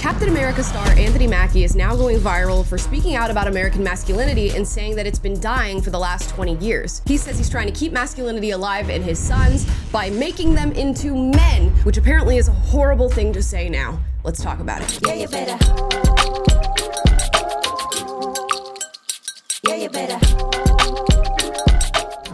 Captain America star Anthony Mackie is now going viral for speaking out about American masculinity and saying that it's been dying for the last 20 years. He says he's trying to keep masculinity alive in his sons by making them into men, which apparently is a horrible thing to say now. Let's talk about it. Yeah, you better. Yeah, you better.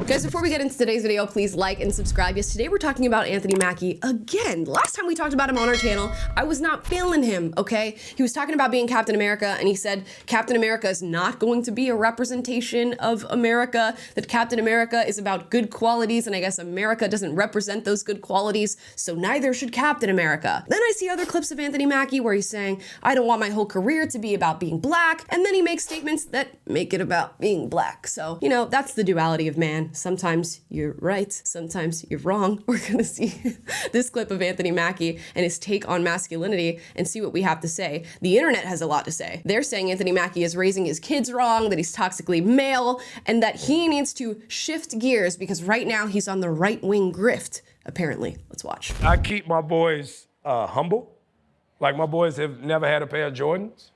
Guys, before we get into today's video, please like and subscribe. Yes, today we're talking about Anthony Mackie again. Last time we talked about him on our channel, I was not feeling him, okay? He was talking about being Captain America, and he said Captain America is not going to be a representation of America, that Captain America is about good qualities, and I guess America doesn't represent those good qualities, so neither should Captain America. Then I see other clips of Anthony Mackie where he's saying, I don't want my whole career to be about being black, and then he makes statements that make it about being black. So, you know, that's the duality of man. Sometimes you're right, sometimes you're wrong. We're gonna see this clip of Anthony Mackie and his take on masculinity and see what we have to say. The internet has a lot to say. They're saying Anthony Mackie is raising his kids wrong, that he's toxically male, and that he needs to shift gears because right now he's on the right-wing grift, apparently. Let's watch. I keep my boys humble. Like, my boys have never had a pair of Jordans.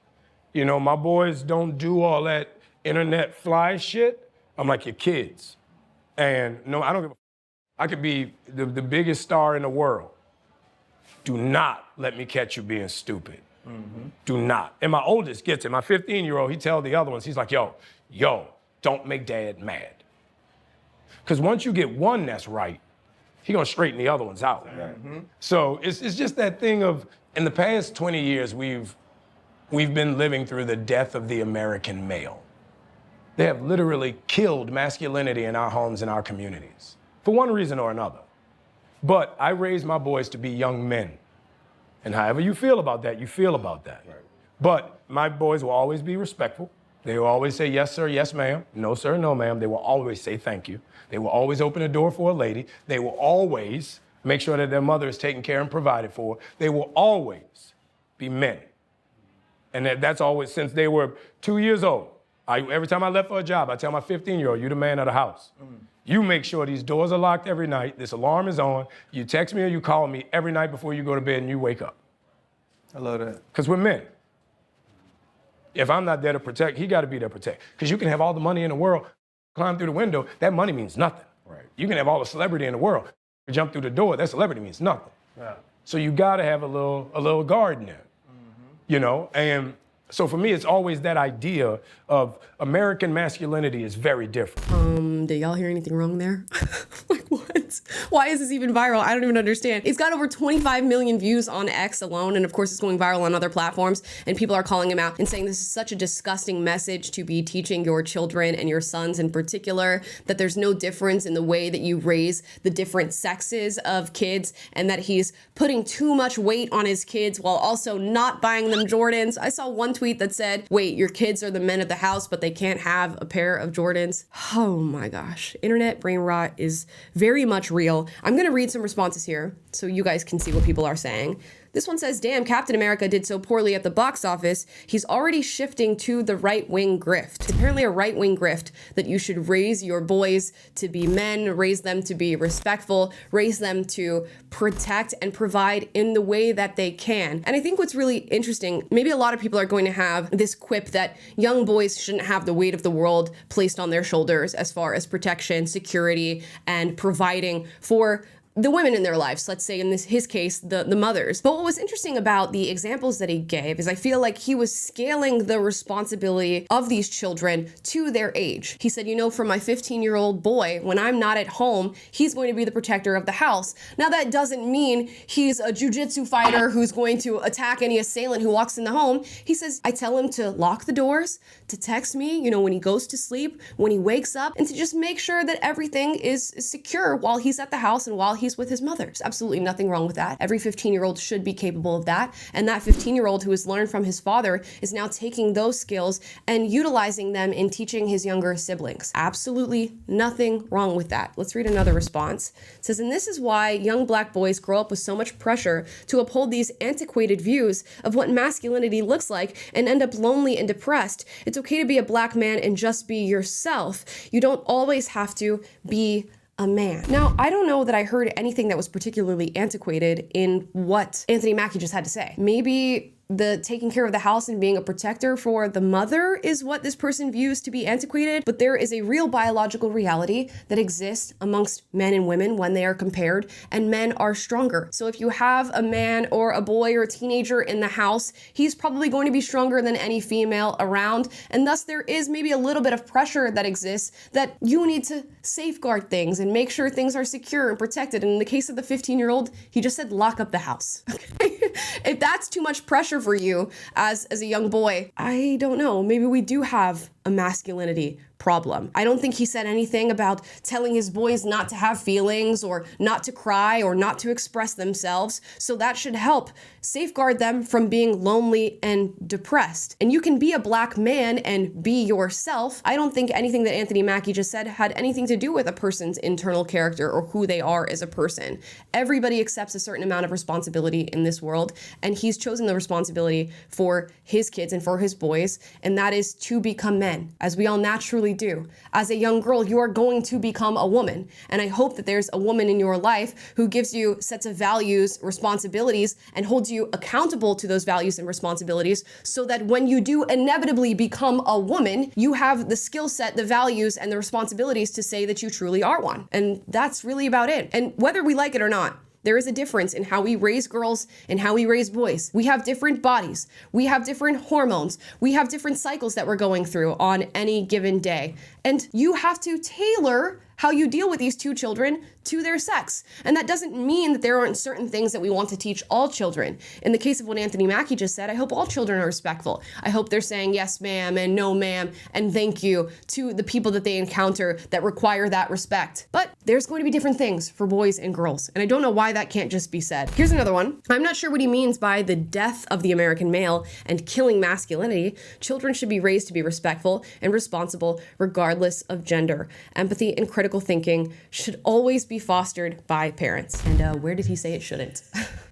You know, my boys don't do all that internet fly shit. I'm like your kids. And no, I don't give a I could be the biggest star in the world. Do not let me catch you being stupid. Mm-hmm. Do not. And my oldest gets it. My 15-year-old, he tells the other ones, he's like, yo, don't make dad mad. Because once you get one that's right, he gonna straighten the other ones out. Mm-hmm. So it's just that thing of, in the past 20 years, we've been living through the death of the American male. They have literally killed masculinity in our homes and our communities, for one reason or another. But I raised my boys to be young men. And however you feel about that, you feel about that. Right. But my boys will always be respectful. They will always say, yes, sir, yes, ma'am. No, sir, no, ma'am. They will always say thank you. They will always open the door for a lady. They will always make sure that their mother is taken care and provided for. They will always be men. And that's always since they were 2 years old. Every time I left for a job, I tell my 15-year-old, you're the man of the house. You make sure these doors are locked every night, this alarm is on, you text me or you call me every night before you go to bed and you wake up. I love that. Because we're men. If I'm not there to protect, he got to be there to protect. Because you can have all the money in the world, climb through the window, that money means nothing. Right. You can have all the celebrity in the world, jump through the door, that celebrity means nothing. Yeah. So you got to have a little guard in there, you know? And so for me, it's always that idea of American masculinity is very different. Did y'all hear anything wrong there? Like, what? Why is this even viral? I don't even understand. It's got over 25 million views on X alone, and of course it's going viral on other platforms, and people are calling him out and saying this is such a disgusting message to be teaching your children and your sons in particular, that there's no difference in the way that you raise the different sexes of kids, and that he's putting too much weight on his kids while also not buying them Jordans. I saw one tweet that said, wait, your kids are the men of the house, but they can't have a pair of Jordans. Oh my gosh. Internet brain rot is very much real. I'm gonna read some responses here so you guys can see what people are saying. This one says, damn, Captain America did so poorly at the box office, he's already shifting to the right-wing grift. It's apparently a right-wing grift that you should raise your boys to be men, raise them to be respectful, raise them to protect and provide in the way that they can. And I think what's really interesting, maybe a lot of people are going to have this quip that young boys shouldn't have the weight of the world placed on their shoulders as far as protection, security, and providing for the women in their lives, let's say in his case, the mothers. But what was interesting about the examples that he gave is I feel like he was scaling the responsibility of these children to their age. He said, you know, for my 15-year-old boy, when I'm not at home, he's going to be the protector of the house. Now that doesn't mean he's a jujitsu fighter who's going to attack any assailant who walks in the home. He says, I tell him to lock the doors, to text me, you know, when he goes to sleep, when he wakes up, and to just make sure that everything is secure while he's at the house and while he's with his mother. There's absolutely nothing wrong with that. Every 15-year-old should be capable of that. And that 15-year-old who has learned from his father is now taking those skills and utilizing them in teaching his younger siblings. Absolutely nothing wrong with that. Let's read another response. It says, and this is why young black boys grow up with so much pressure to uphold these antiquated views of what masculinity looks like and end up lonely and depressed. It's okay to be a black man and just be yourself. You don't always have to be a man. Now, I don't know that I heard anything that was particularly antiquated in what Anthony Mackie just had to say. Maybe the taking care of the house and being a protector for the mother is what this person views to be antiquated, but there is a real biological reality that exists amongst men and women when they are compared, and men are stronger. So if you have a man or a boy or a teenager in the house, he's probably going to be stronger than any female around, and thus there is maybe a little bit of pressure that exists that you need to safeguard things and make sure things are secure and protected. And in the case of the 15-year-old, he just said lock up the house. Okay? If that's too much pressure for you as a young boy, I don't know, maybe we do have a masculinity problem. I don't think he said anything about telling his boys not to have feelings or not to cry or not to express themselves. So that should help safeguard them from being lonely and depressed. And you can be a black man and be yourself. I don't think anything that Anthony Mackie just said had anything to do with a person's internal character or who they are as a person. Everybody accepts a certain amount of responsibility in this world, and he's chosen the responsibility for his kids and for his boys, and that is to become men, as we all naturally do. As a young girl, you are going to become a woman. And I hope that there's a woman in your life who gives you sets of values, responsibilities, and holds you accountable to those values and responsibilities so that when you do inevitably become a woman, you have the skill set, the values, and the responsibilities to say that you truly are one. And that's really about it. And whether we like it or not, there is a difference in how we raise girls and how we raise boys. We have different bodies. We have different hormones. We have different cycles that we're going through on any given day. And you have to tailor how you deal with these two children to their sex. And that doesn't mean that there aren't certain things that we want to teach all children. In the case of what Anthony Mackie just said, I hope all children are respectful. I hope they're saying yes, ma'am, and no, ma'am, and thank you to the people that they encounter that require that respect. But there's going to be different things for boys and girls. And I don't know why that can't just be said. Here's another one. I'm not sure what he means by the death of the American male and killing masculinity. Children should be raised to be respectful and responsible regardless of gender. Empathy and critical thinking should always be fostered by parents. And where did he say it shouldn't?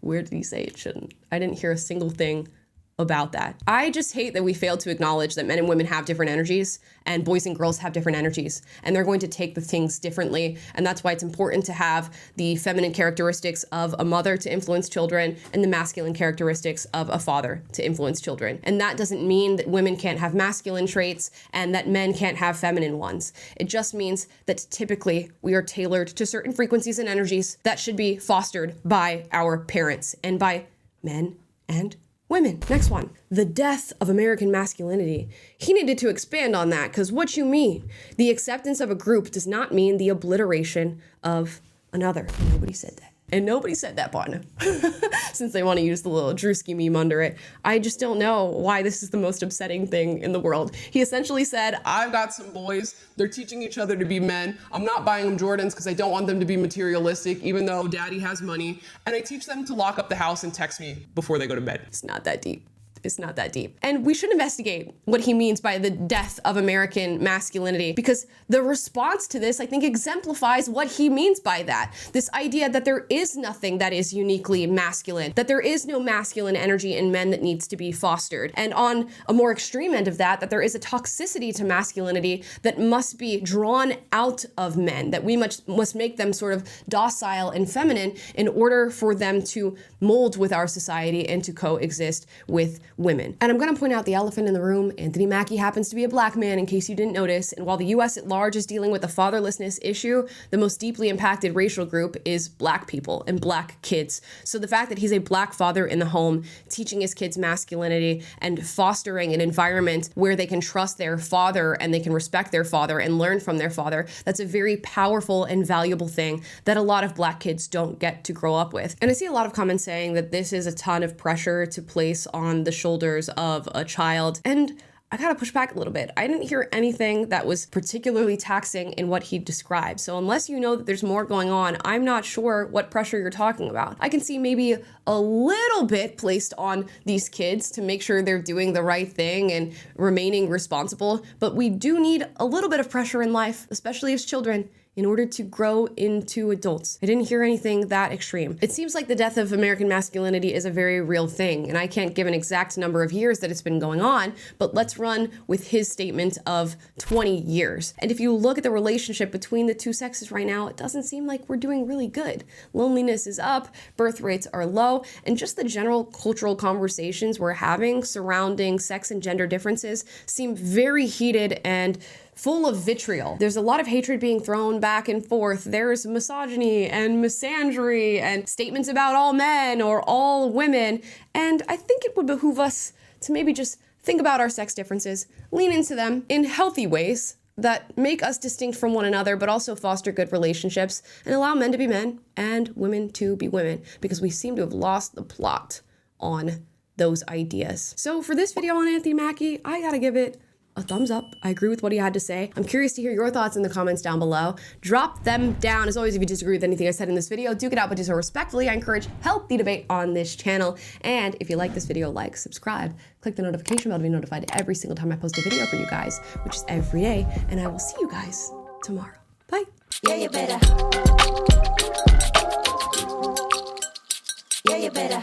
Where did he say it shouldn't? I didn't hear a single thing about that. I just hate that we fail to acknowledge that men and women have different energies and boys and girls have different energies, and they're going to take the things differently. And that's why it's important to have the feminine characteristics of a mother to influence children and the masculine characteristics of a father to influence children. And that doesn't mean that women can't have masculine traits and that men can't have feminine ones. It just means that typically we are tailored to certain frequencies and energies that should be fostered by our parents and by men and women. Next one, the death of American masculinity. He needed to expand on that, because what you mean? The acceptance of a group does not mean the obliteration of another. Nobody said that. And nobody said that, partner. Since they want to use the little Drewski meme under it. I just don't know why this is the most upsetting thing in the world. He essentially said, I've got some boys. They're teaching each other to be men. I'm not buying them Jordans because I don't want them to be materialistic, even though daddy has money. And I teach them to lock up the house and text me before they go to bed. It's not that deep. It's not that deep. And we should investigate what he means by the death of American masculinity, because the response to this, I think, exemplifies what he means by that. This idea that there is nothing that is uniquely masculine, that there is no masculine energy in men that needs to be fostered. And on a more extreme end of that, that there is a toxicity to masculinity that must be drawn out of men, that we must make them sort of docile and feminine in order for them to mold with our society and to coexist with women. And I'm going to point out the elephant in the room. Anthony Mackie happens to be a black man, in case you didn't notice. And while the US at large is dealing with the fatherlessness issue, the most deeply impacted racial group is black people and black kids. So the fact that he's a black father in the home, teaching his kids masculinity and fostering an environment where they can trust their father and they can respect their father and learn from their father, that's a very powerful and valuable thing that a lot of black kids don't get to grow up with. And I see a lot of comments saying that this is a ton of pressure to place on the shoulders of a child. And I gotta push back a little bit. I didn't hear anything that was particularly taxing in what he described. So unless you know that there's more going on, I'm not sure what pressure you're talking about. I can see maybe a little bit placed on these kids to make sure they're doing the right thing and remaining responsible. But we do need a little bit of pressure in life, especially as children, in order to grow into adults. I didn't hear anything that extreme. It seems like the death of American masculinity is a very real thing, and I can't give an exact number of years that it's been going on, but let's run with his statement of 20 years. And if you look at the relationship between the two sexes right now, it doesn't seem like we're doing really good. Loneliness is up, birth rates are low, and just the general cultural conversations we're having surrounding sex and gender differences seem very heated and full of vitriol. There's a lot of hatred being thrown back and forth. There's misogyny and misandry and statements about all men or all women. And I think it would behoove us to maybe just think about our sex differences, lean into them in healthy ways that make us distinct from one another, but also foster good relationships and allow men to be men and women to be women, because we seem to have lost the plot on those ideas. So for this video on Anthony Mackie, I gotta give it a thumbs up. I agree with what he had to say. I'm curious to hear your thoughts in the comments down below. Drop them down. As always, if you disagree with anything I said in this video, duke it out, but do so respectfully. I encourage healthy debate on this channel. And if you like this video, like, subscribe, click the notification bell to be notified every single time I post a video for you guys, which is every day. And I will see you guys tomorrow. Bye. Yeah, you better. Yeah, you better.